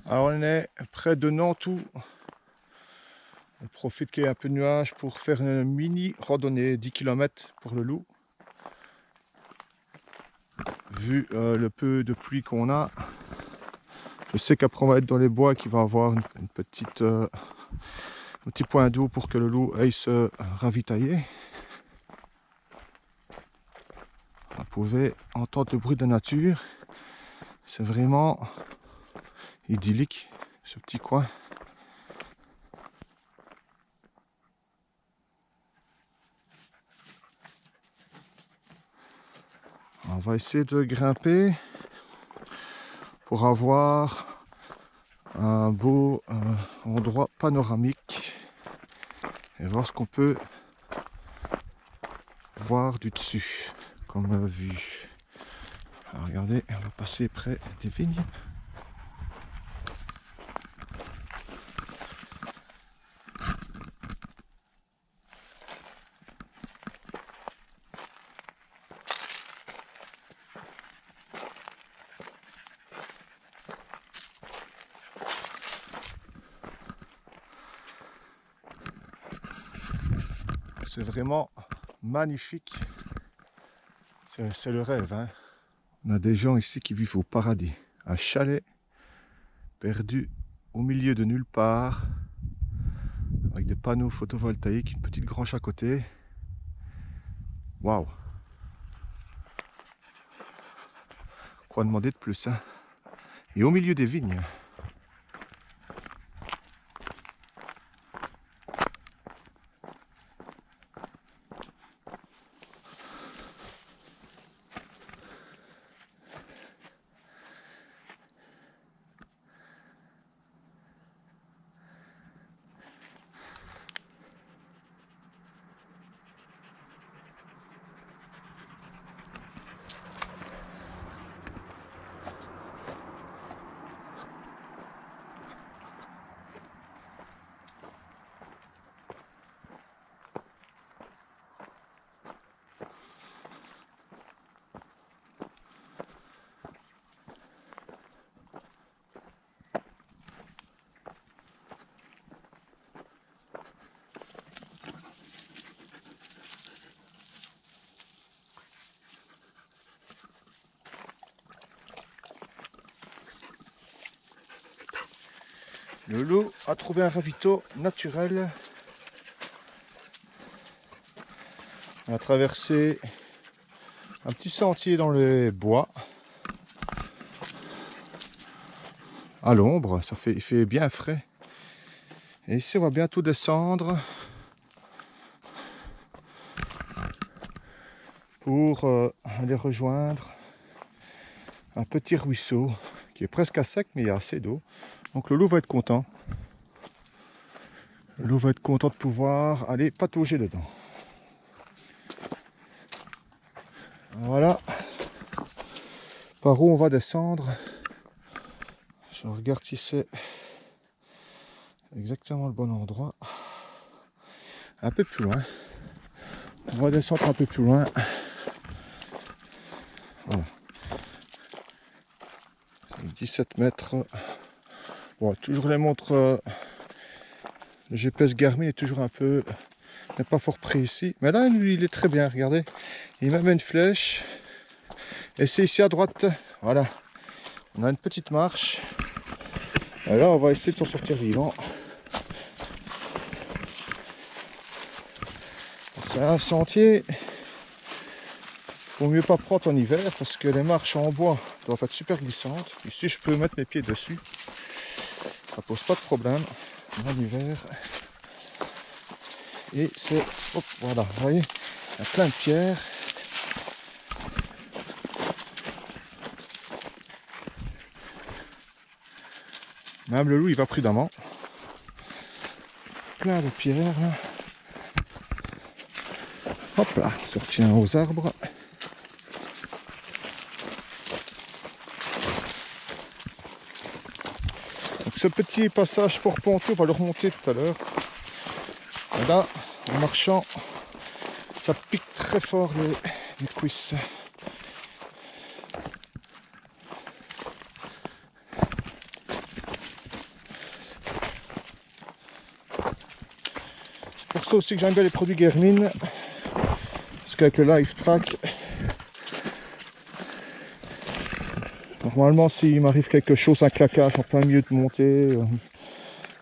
Alors on est près de Nantou. On profite qu'il y ait un peu de nuages pour faire une mini randonnée 10 km pour le loup. Vu le peu de pluie qu'on a, je sais qu'après on va être dans les bois et qu'il va y avoir une petite, un petit point d'eau pour que le loup aille se ravitailler. Vous pouvez entendre le bruit de la nature. C'est vraiment idyllique ce petit coin. On va essayer de grimper pour avoir un beau endroit panoramique et voir ce qu'on peut voir du dessus comme vue. Alors regardez, on va passer près des vignes. C'est vraiment magnifique. C'est le rêve, hein. On a des gens ici qui vivent au paradis. Un chalet perdu au milieu de nulle part, avec des panneaux photovoltaïques, une petite grange à côté. Waouh! Quoi demander de plus, hein? Et au milieu des vignes. Le loup a trouvé un ravito naturel. On a traversé un petit sentier dans les bois. À l'ombre, il fait bien frais. Et ici on va bientôt descendre pour aller rejoindre un petit ruisseau qui est presque à sec, mais il y a assez d'eau. Donc le loup va être content. Le loup va être content de pouvoir aller patauger dedans. Voilà par où on va descendre. Je regarde si c'est exactement le bon endroit. Un peu plus loin. On va descendre un peu plus loin. Voilà. 17 mètres. Bon, toujours les montres. Le GPS Garmin est toujours un peu. N'est pas fort précis. Mais là, lui, il est très bien. Regardez. Il m'a mis une flèche. Et c'est ici à droite. Voilà. On a une petite marche. Et là, on va essayer de s'en sortir vivant. C'est un sentier. Faut mieux pas prendre en hiver parce que les marches en bois doivent être super glissantes. Ici, je peux mettre mes pieds dessus. Ça pose pas de problème en hiver. Et c'est, hop, voilà, vous voyez, il y a plein de pierres. Même le loup, il va prudemment. Plein de pierres. Là. Hop là, on se retient aux arbres. Donc ce petit passage pour Ponto, on va le remonter tout à l'heure. Et là, en marchant, ça pique très fort les cuisses. ça aussi que j'aime bien les produits Garmin. Parce qu'avec le Lifetrack, normalement s'il m'arrive quelque chose, un claquage en plein milieu de montée,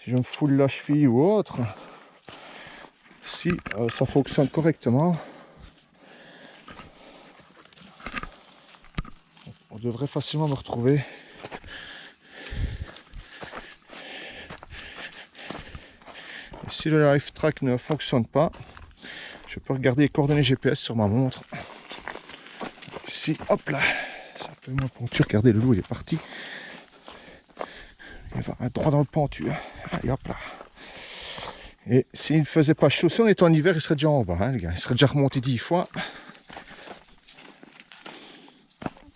si je me foule la cheville ou autre, si ça fonctionne correctement, on devrait facilement me retrouver. Et si le Lifetrack ne fonctionne pas, je peux regarder les coordonnées GPS sur ma montre. Ici, hop là, c'est un peu moins pentu. Regardez, le loup il est parti. Il va droit dans le pentu. Allez, hop là. Et s'il ne faisait pas chaud, si on était en hiver, il serait déjà en bas, hein, les gars. Il serait déjà remonté 10 fois.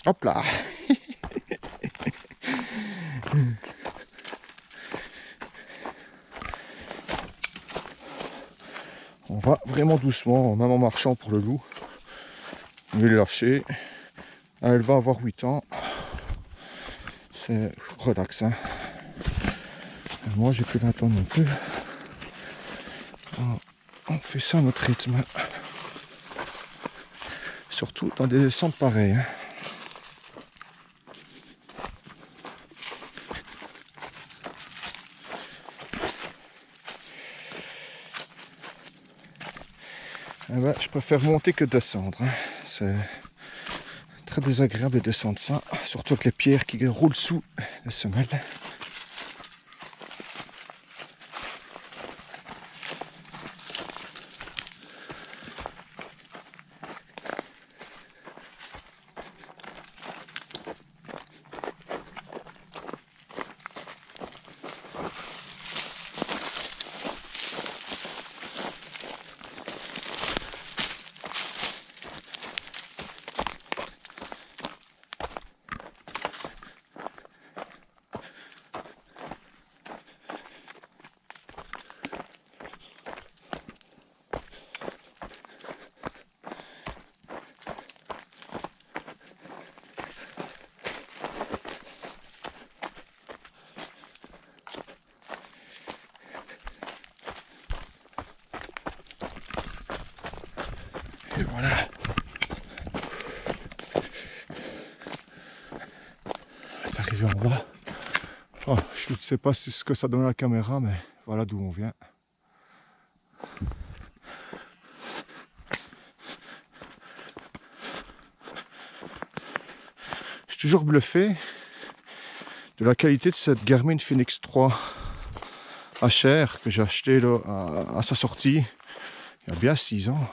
Hop là. On va vraiment doucement, même en marchant pour le loup. On va le lâcher. Elle va avoir 8 ans. C'est relax. Hein. Moi, j'ai plus 20 ans non plus. On fait ça à notre rythme. Surtout dans des descentes pareilles. Hein. Eh ben, je préfère monter que descendre. Hein. C'est très désagréable de descendre ça. Surtout avec les pierres qui roulent sous les semelles. Et voilà. On est arrivé en bas. Oh, je ne sais pas ce que ça donne à la caméra, mais voilà d'où on vient. Je suis toujours bluffé de la qualité de cette Garmin Fenix 3 HR que j'ai acheté là, à sa sortie il y a bien 6 ans.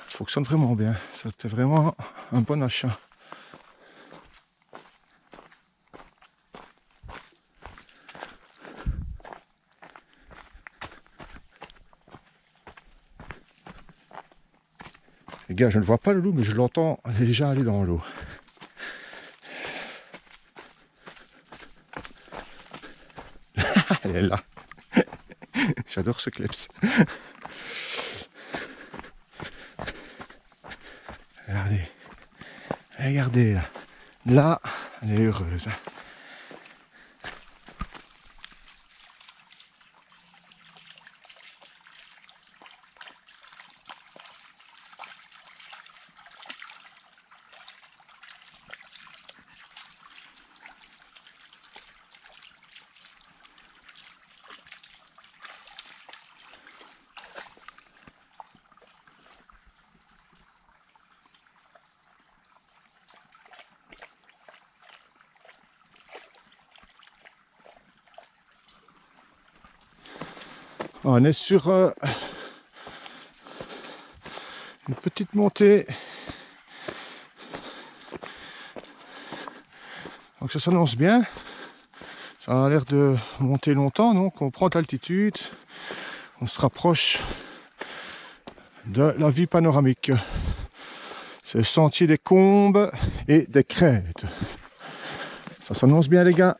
Ça fonctionne vraiment bien. C'était vraiment un bon achat. Les gars, je ne vois pas le loup, mais je l'entends déjà aller dans l'eau. Elle est là. J'adore ce clips. Regardez. Regardez là. Là, elle est heureuse. On est sur une petite montée. Donc ça s'annonce bien. Ça a l'air de monter longtemps, donc on prend de l'altitude. On se rapproche de la vue panoramique. C'est le sentier des Combes et des Crêtes. Ça s'annonce bien les gars.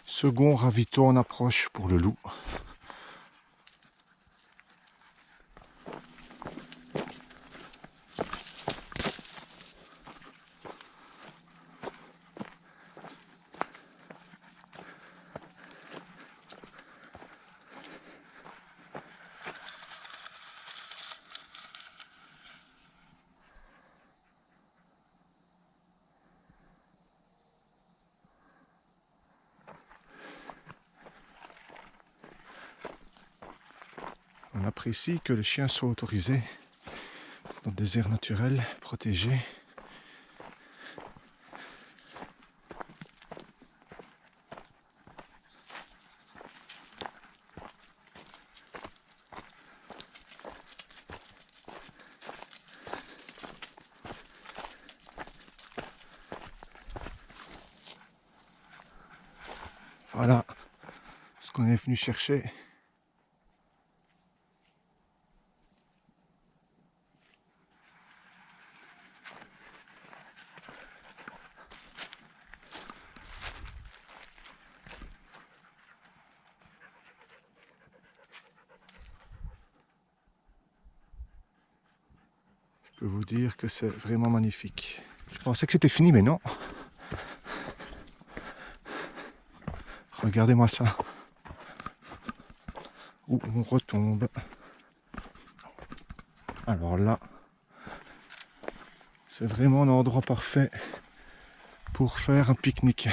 Second ravito en approche pour le loup. apprécient que les chiens soient autorisés dans des aires naturelles protégées. Voilà ce qu'on est venu chercher. Je peux vous dire que c'est vraiment magnifique. Je pensais que c'était fini, mais non. Regardez-moi ça. Où on retombe. Alors là, c'est vraiment un endroit parfait pour faire un pique-nique.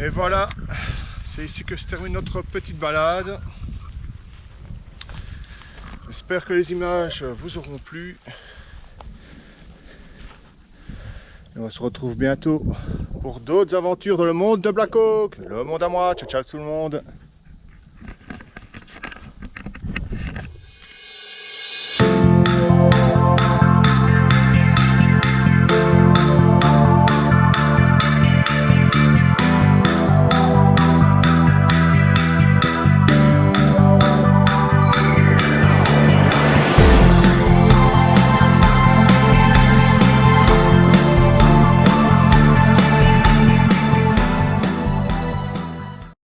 Et voilà, c'est ici que se termine notre petite balade. J'espère que les images vous auront plu. Et on se retrouve bientôt pour d'autres aventures dans le monde de Black Hawk. Le monde à moi, ciao ciao tout le monde.